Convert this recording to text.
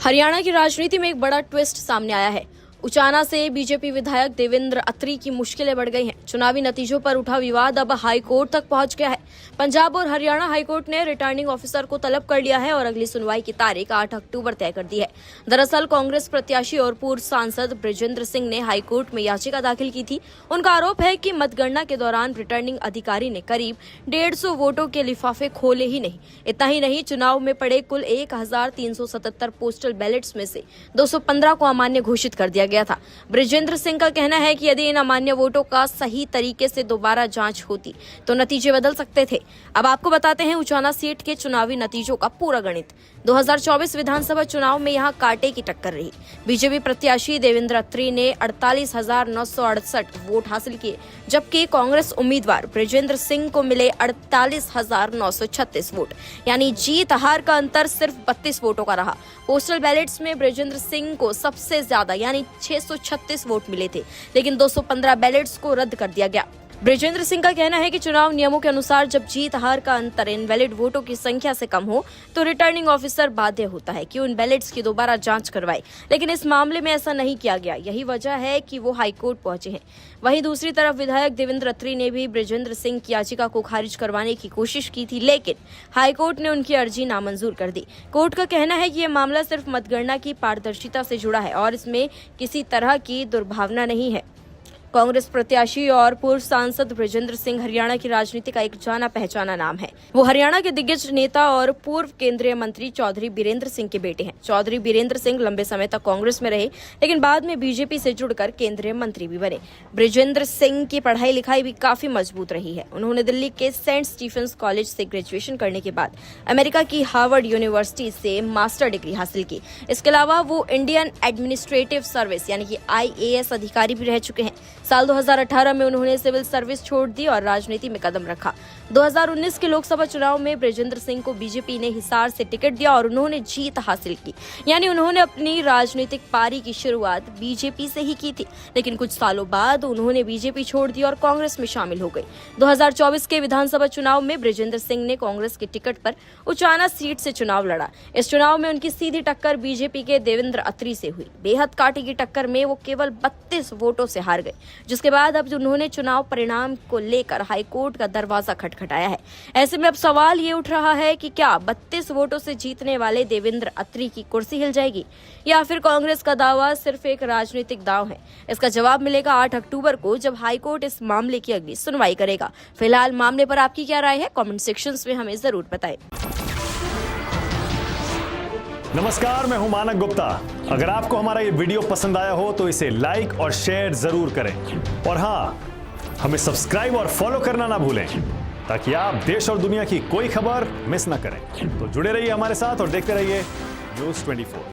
हरियाणा की राजनीति में एक बड़ा ट्विस्ट सामने आया है। उचाना से बीजेपी विधायक देवेंद्र अत्री की मुश्किलें बढ़ गई हैं। चुनावी नतीजों पर उठा विवाद अब हाई कोर्ट तक पहुंच गया है। पंजाब और हरियाणा हाई कोर्ट ने रिटर्निंग ऑफिसर को तलब कर लिया है और अगली सुनवाई की तारीख 8 अक्टूबर तय कर दी है। दरअसल कांग्रेस प्रत्याशी और पूर्व सांसद बृजेंद्र सिंह ने हाई कोर्ट में याचिका दाखिल की थी। उनका आरोप है कि मतगणना के दौरान रिटर्निंग अधिकारी ने करीब 150 वोटों के लिफाफे खोले ही नहीं। इतना ही नहीं, चुनाव में पड़े कुल 1377 पोस्टल बैलेट्स में से 215 को अमान्य घोषित कर दिया गया था। बृजेंद्र सिंह का कहना है कि यदि इन अमान्य वोटों का सही तरीके से दोबारा जांच होती तो नतीजे बदल सकते थे। अब आपको बताते हैं उचाना सीट के चुनावी नतीजों का पूरा गणित। 2024 विधानसभा चुनाव में यहां कांटे की टक्कर रही। बीजेपी प्रत्याशी देवेंद्र अत्री ने 48,968 वोट हासिल किए, जबकि कांग्रेस उम्मीदवार बृजेंद्र सिंह को मिले 48,936 वोट, यानी जीत हार का अंतर सिर्फ 32 वोटों का रहा। पोस्टल बैलेट्स में बृजेंद्र सिंह को सबसे ज्यादा यानी 636 वोट मिले थे, लेकिन 215 बैलेट्स को रद्द कर दिया गया। बृजेंद्र सिंह का कहना है कि चुनाव नियमों के अनुसार जब जीत हार का अंतर इनवैलिड वोटों की संख्या से कम हो तो रिटर्निंग ऑफिसर बाध्य होता है कि उन बैलेट्स की दोबारा जांच करवाए, लेकिन इस मामले में ऐसा नहीं किया गया। यही वजह है कि वो हाईकोर्ट पहुंचे हैं। वहीं दूसरी तरफ विधायक देवेंद्र अत्री ने भी बृजेंद्र सिंह की याचिका को खारिज करवाने की कोशिश की थी, लेकिन हाईकोर्ट ने उनकी अर्जी नामंजूर कर दी। कोर्ट का कहना है कि यह मामला सिर्फ मतगणना की पारदर्शिता से जुड़ा है और इसमें किसी तरह की दुर्भावना नहीं है। कांग्रेस प्रत्याशी और पूर्व सांसद बृजेंद्र सिंह हरियाणा की राजनीति का एक जाना पहचाना नाम है। वो हरियाणा के दिग्गज नेता और पूर्व केंद्रीय मंत्री चौधरी बीरेंद्र सिंह के बेटे हैं। चौधरी बीरेंद्र सिंह लंबे समय तक कांग्रेस में रहे, लेकिन बाद में बीजेपी से जुड़कर केंद्रीय मंत्री भी बने। बृजेंद्र सिंह की पढ़ाई लिखाई भी काफी मजबूत रही है। उन्होंने दिल्ली के सेंट स्टीफेंस कॉलेज से ग्रेजुएशन करने के बाद अमेरिका की हार्वर्ड यूनिवर्सिटी से मास्टर डिग्री हासिल की। इसके अलावा वो इंडियन एडमिनिस्ट्रेटिव सर्विस यानी कि IAS अधिकारी भी रह चुके हैं। साल 2018 में उन्होंने सिविल सर्विस छोड़ दी और राजनीति में कदम रखा। 2019 के लोकसभा चुनाव में बृजेंद्र सिंह को बीजेपी ने हिसार से टिकट दिया और उन्होंने जीत हासिल की, यानी उन्होंने अपनी राजनीतिक पारी की शुरुआत बीजेपी से ही की थी। लेकिन कुछ सालों बाद उन्होंने बीजेपी छोड़ दी और कांग्रेस में शामिल हो गए। 2024 के विधानसभा चुनाव में बृजेंद्र सिंह ने कांग्रेस की टिकट पर उचाना सीट से चुनाव लड़ा। इस चुनाव में उनकी सीधी टक्कर बीजेपी के देवेंद्र अत्री से हुई। बेहद कांटे की टक्कर में वो केवल 32 वोटों से हार गए, जिसके बाद अब उन्होंने चुनाव परिणाम को लेकर हाईकोर्ट का दरवाजा खटखटाया है। ऐसे में अब सवाल ये उठ रहा है कि क्या 32 वोटों से जीतने वाले देवेंद्र अत्री की कुर्सी हिल जाएगी या फिर कांग्रेस का दावा सिर्फ एक राजनीतिक दांव है। इसका जवाब मिलेगा 8 अक्टूबर को, जब हाईकोर्ट इस मामले की अगली सुनवाई करेगा। फिलहाल मामले पर आपकी क्या राय है, कमेंट सेक्शन में हमें जरूर बताएं। नमस्कार, मैं हूं मानक गुप्ता। अगर आपको हमारा ये वीडियो पसंद आया हो तो इसे लाइक और शेयर जरूर करें, और हाँ, हमें सब्सक्राइब और फॉलो करना ना भूलें ताकि आप देश और दुनिया की कोई खबर मिस ना करें। तो जुड़े रहिए हमारे साथ और देखते रहिए News 24।